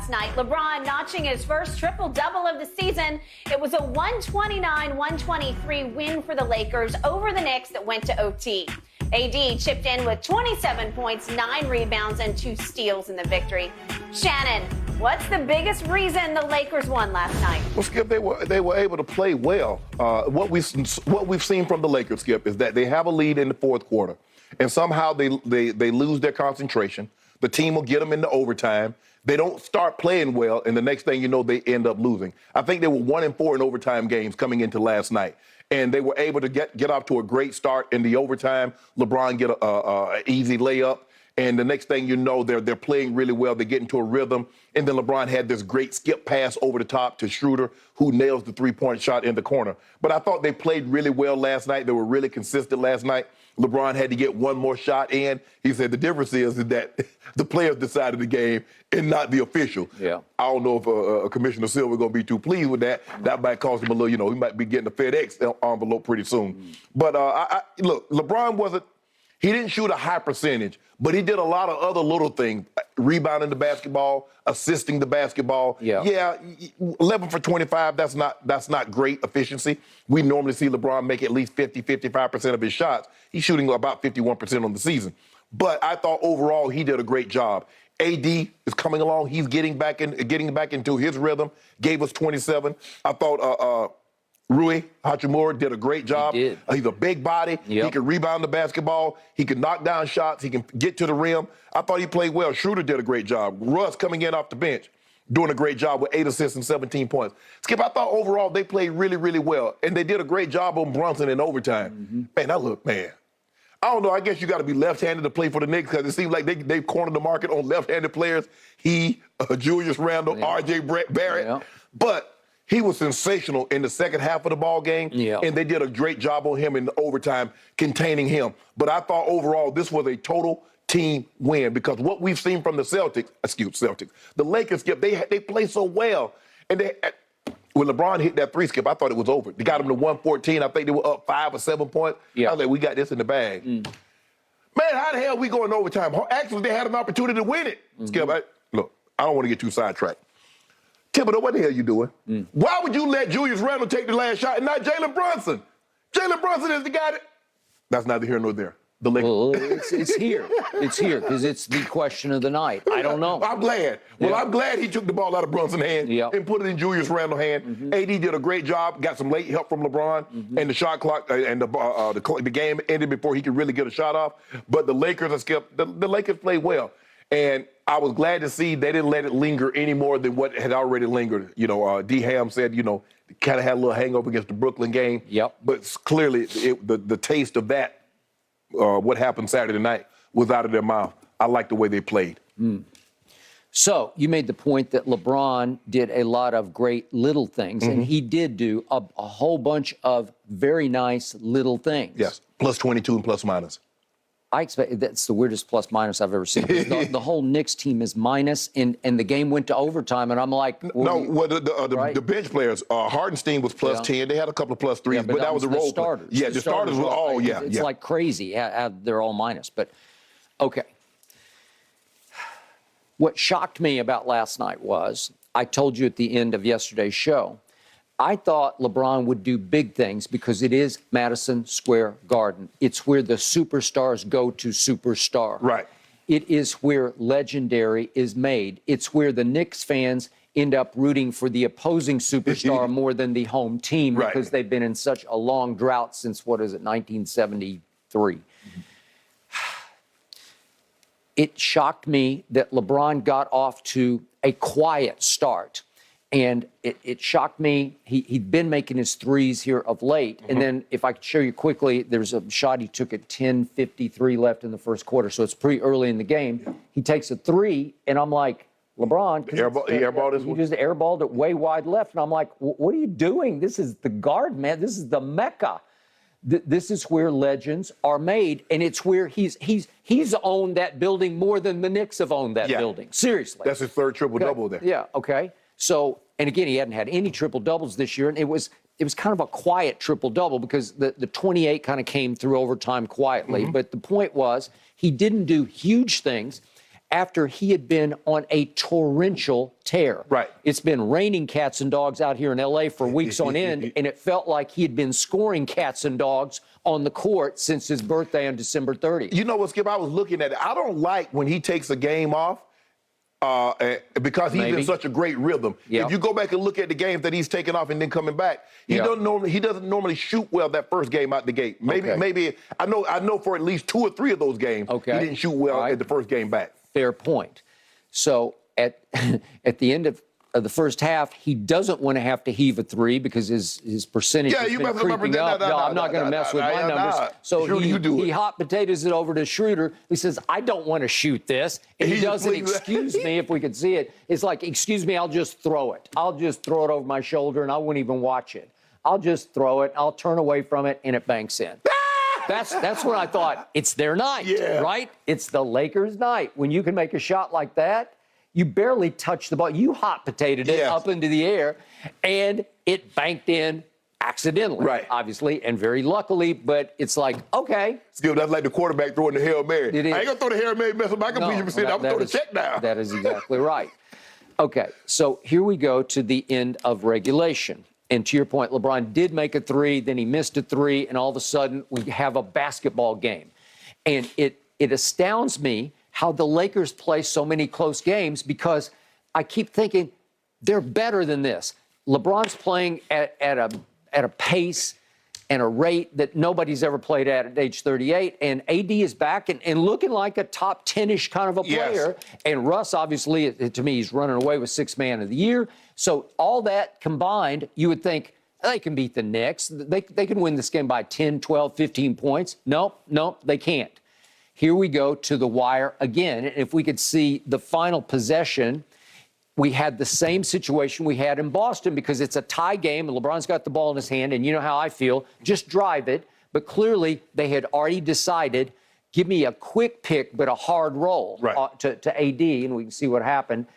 Night, LeBron notching his first triple-double of the season. It was a 129-123 win for the Lakers over the Knicks that went to OT. AD chipped in with 27 points, 9 rebounds, and 2 steals in the victory. Shannon, what's the biggest reason the Lakers won last night? Well, Skip, they were able to play well. What we've seen from the Lakers, Skip, is that they have a lead in the fourth quarter, and somehow they lose their concentration. The team will get them into overtime. They don't start playing well, and the next thing you know, they end up losing. I think they were 1-4 in overtime games coming into last night, and they were able to get off to a great start in the overtime. LeBron get a easy layup, and the next thing you know, they're playing really well. They get into a rhythm, and then LeBron had this great skip pass over the top to Schroeder, who nails the three-point shot in the corner. But I thought they played really well last night. They were really consistent last night. LeBron had to get one more shot in. He said the difference is that the players decided the game and not the official. Yeah. I don't know if Commissioner Silver going to be too pleased with that. That might cost him a little, he might be getting a FedEx envelope pretty soon. But look, LeBron he didn't shoot a high percentage, but he did a lot of other little things, rebounding the basketball, assisting the basketball. Yeah, 11 for 25, that's not great efficiency. We normally see LeBron make at least 50-55% of his shots. He's shooting about 51% on the season. But I thought overall he did a great job. AD is coming along. He's getting back into his rhythm, gave us 27. I thought Rui Hachimura did a great job. He did. He's a big body. Yep. He can rebound the basketball. He can knock down shots. He can get to the rim. I thought he played well. Schroeder did a great job. Russ coming in off the bench, doing a great job with 8 assists and 17 points. Skip, I thought overall they played really, really well. And they did a great job on Brunson in overtime. Man, I don't know. I guess you got to be left-handed to play for the Knicks because it seems like they've cornered the market on left-handed players. Julius Randle, R.J. Barrett. But he was sensational in the second half of the ball game, and they did a great job on him in the overtime, containing him. But I thought overall this was a total team win because what we've seen from the Celtics, the Lakers, Skip, they play so well. And when LeBron hit that three, Skip, I thought it was over. They got him to 114. I think they were up 5 or 7 points. I was like, we got this in the bag. Man, how the hell we going overtime? Actually, they had an opportunity to win it. Skip, look, I don't want to get too sidetracked. Thibodeau, what the hell you doing? Why would you let Julius Randle take the last shot and not Jalen Brunson? Jalen Brunson is the guy that... That's neither here nor there. The Lakers. Well, it's here. It's here because it's the question of the night. I don't know. I'm glad. Well, I'm glad he took the ball out of Brunson's hand and put it in Julius Randle's hand. AD did a great job, got some late help from LeBron, and the shot clock and the game ended before he could really get a shot off. But the Lakers, the Lakers played well. And I was glad to see they didn't let it linger any more than what had already lingered. D. Ham said, kind of had a little hangover against the Brooklyn game. But clearly, the taste of that, what happened Saturday night, was out of their mouth. I like the way they played. So you made the point that LeBron did a lot of great little things, and he did do a whole bunch of very nice little things. Yes, plus 22 and plus minus. I expect that's the weirdest plus minus I've ever seen. The whole Knicks team is minus, and the game went to overtime, and I'm like, the bench players, Hardenstein was plus 10. They had a couple of plus threes, but that was the role starters. Yeah, the starters were all, It's like crazy how they're all minus. But, okay. What shocked me about last night was, I told you at the end of yesterday's show, I thought LeBron would do big things because it is Madison Square Garden. It's where the superstars go to superstar. Right. It is where legendary is made. It's where the Knicks fans end up rooting for the opposing superstar more than the home team because they've been in such a long drought since, 1973. It shocked me that LeBron got off to a quiet start. And it shocked me. He'd been making his threes here of late. And then if I could show you quickly, there's a shot he took at 10:53 left in the first quarter. So it's pretty early in the game. He takes a three, and I'm like, LeBron. He airballed this one? He just airballed it way wide left. And I'm like, what are you doing? This is the Garden, man. This is the Mecca. This is where legends are made, and it's where he's owned that building more than the Knicks have owned that building. Seriously. That's his third triple-double there. Yeah, okay. So, and again, he hadn't had any triple-doubles this year, and it was kind of a quiet triple-double because the 28 kind of came through overtime quietly. But the point was he didn't do huge things, after he had been on a torrential tear. Right. It's been raining cats and dogs out here in L.A. for weeks on end, and it felt like he had been scoring cats and dogs on the court since his birthday on December 30th. You know what, Skip? I was looking at it. I don't like when he takes a game off because he's in such a great rhythm. Yep. If you go back and look at the games that he's taken off and then coming back, he doesn't normally shoot well that first game out the gate. Maybe I know for at least 2 or 3 of those games he didn't shoot well at the first game back. Fair point. So at the end of the first half, he doesn't want to have to heave a 3 because his percentage has been creeping up. No, I'm not going to mess with my numbers. So he hot potatoes it over to Schroeder. He says, I don't want to shoot this. And he doesn't excuse me if we could see it. It's like, excuse me, I'll just throw it. I'll just throw it over my shoulder and I wouldn't even watch it. I'll just throw it. I'll turn away from it and it banks in. That's when I thought, it's their night, right? It's the Lakers' night. When you can make a shot like that, you barely touched the ball. You hot potatoed it up into the air, and it banked in accidentally, obviously, and very luckily. But it's like, okay. Skip, that's like the quarterback throwing the Hail Mary. It is. I ain't going to throw the Hail Mary, mess up my completion percentage. I'm going to throw the check down. That is exactly right. Okay, so here we go to the end of regulation. And to your point, LeBron did make a 3, then he missed a 3, and all of a sudden we have a basketball game. And it astounds me how the Lakers play so many close games because I keep thinking they're better than this. LeBron's playing at a pace and a rate that nobody's ever played at age 38, and AD is back and looking like a top 10-ish kind of a player. And Russ, obviously, to me, he's running away with 6th Man of the Year. So all that combined, you would think they can beat the Knicks. They can win this game by 10, 12, 15 points. Nope, they can't. Here we go to the wire again. If we could see the final possession, we had the same situation we had in Boston because it's a tie game and LeBron's got the ball in his hand, and you know how I feel. Just drive it. But clearly they had already decided, give me a quick pick but a hard roll to AD, and we can see what happened.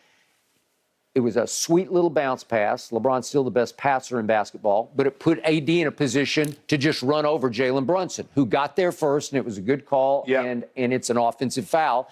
It was a sweet little bounce pass. LeBron's still the best passer in basketball, but it put AD in a position to just run over Jalen Brunson, who got there first, and it was a good call, and it's an offensive foul,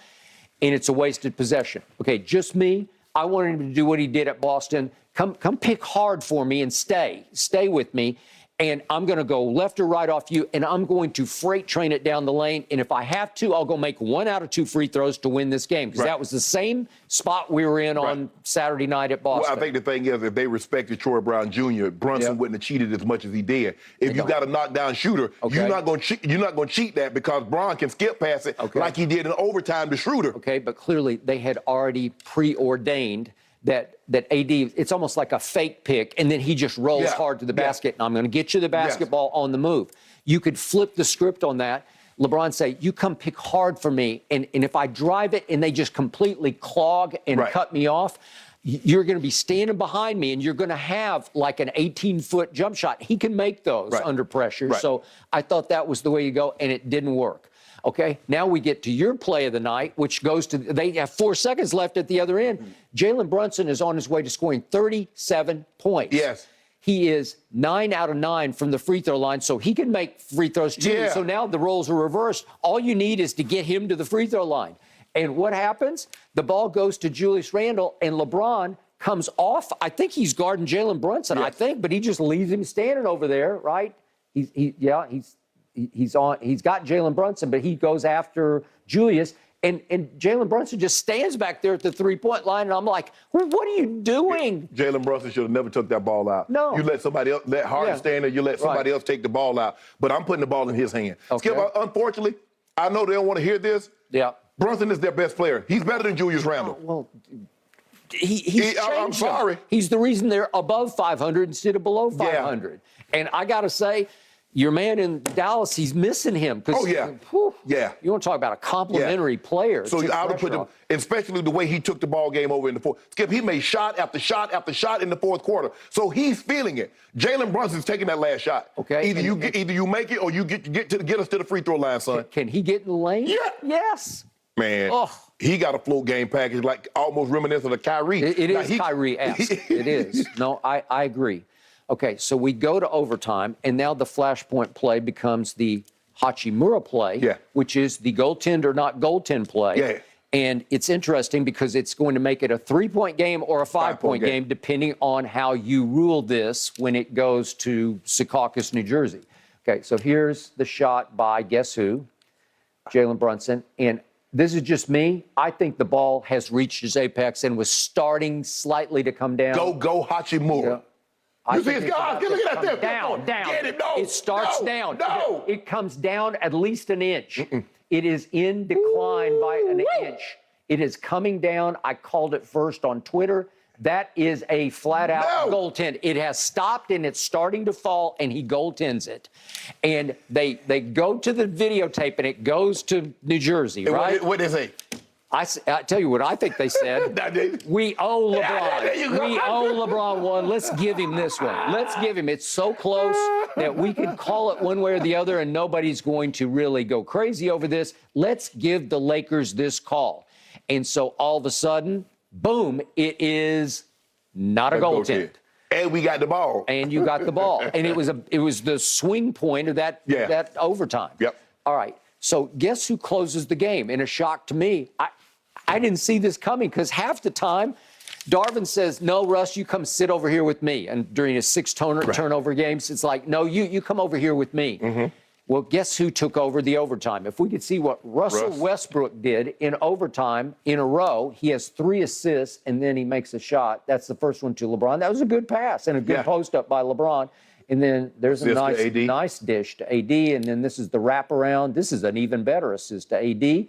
and it's a wasted possession. Okay, just me. I wanted him to do what he did at Boston. Come pick hard for me and stay with me. And I'm going to go left or right off you, and I'm going to freight train it down the lane. And if I have to, I'll go make 1 out of 2 free throws to win this game. Because that was the same spot we were in on Saturday night at Boston. Well, I think the thing is, if they respected Troy Brown Jr., Brunson wouldn't have cheated as much as he did. If you got a knockdown shooter, you're not going to cheat that because Brown can skip past it like he did in overtime to Schroeder. Okay, but clearly they had already preordained that AD, it's almost like a fake pick, and then he just rolls hard to the basket, and I'm going to get you the basketball on the move. You could flip the script on that. LeBron say, you come pick hard for me, and if I drive it and they just completely clog and cut me off, you're going to be standing behind me, and you're going to have like an 18-foot jump shot. He can make those under pressure. So I thought that was the way you go, and it didn't work. Okay, now we get to your play of the night, which goes to, they have 4 seconds left at the other end. Jalen Brunson is on his way to scoring 37 points. Yes. He is 9 out of 9 from the free throw line, so he can make free throws too. Yeah. So now the roles are reversed. All you need is to get him to the free throw line. And what happens? The ball goes to Julius Randle, and LeBron comes off. I think he's guarding Jalen Brunson, but he just leaves him standing over there, right? He's got Jalen Brunson, but he goes after Julius, and Jalen Brunson just stands back there at the 3-point line, and I'm like, well, what are you doing? Jalen Brunson should have never took that ball out. No. You let somebody else, let Harden stand there, you let somebody else take the ball out. But I'm putting the ball in his hand. Okay. Skip, unfortunately, I know they don't want to hear this. Yeah. Brunson is their best player. He's better than Julius Randle. Well, he's I'm sorry. He's the reason they're above 500 instead of below 500. And I got to say, your man in Dallas, he's missing him. Oh, yeah. You want to talk about a complimentary player. So I would put him, especially the way he took the ball game over in the fourth. Skip, he made shot after shot after shot in the fourth quarter. So he's feeling it. Jalen Brunson's taking that last shot. Okay. Either you make it or you get us to the free throw line, son. Can he get in the lane? Yeah. Yes. Man, he got a float game package like almost reminiscent of Kyrie. It is Kyrie-esque. It is. No, I agree. Okay, so we go to overtime, and now the flashpoint play becomes the Hachimura play, which is the goaltender, not goaltend play. Yeah. And it's interesting because it's going to make it a 3-point game or a 5-point game, depending on how you rule this when it goes to Secaucus, New Jersey. Okay, so here's the shot by guess who? Jalen Brunson. And this is just me. I think the ball has reached its apex and was starting slightly to come down. Go Hachimura. Yeah. You see his guys? Look at that. Down. Get it. No. It starts down. No. It comes down at least an inch. It is in decline by an inch. It is coming down. I called it first on Twitter. That is a flat-out goaltend. It has stopped, and it's starting to fall, and he goaltends it. And they go to the videotape, and it goes to New Jersey, right? What did they say? I tell you what I think they said. We owe LeBron. We owe LeBron one. Let's give him this one. Let's give him. It's so close that we can call it one way or the other, and nobody's going to really go crazy over this. Let's give the Lakers this call. And so all of a sudden, boom, it is not a goaltend. And we got the ball. And you got the ball. And it was the swing point of that overtime. Yep. All right. So guess who closes the game? In a shock to me, I didn't see this coming because half the time, Darvin says, no, Russ, you come sit over here with me. And during his 6 turnover games, it's like, no, you come over here with me. Well, guess who took over the overtime? If we could see what Russell Westbrook did in overtime in a row, he has 3 assists, and then he makes a shot. That's the first one to LeBron. That was a good pass and a good post-up by LeBron. And then there's a nice dish to AD, and then this is the wraparound. This is an even better assist to AD.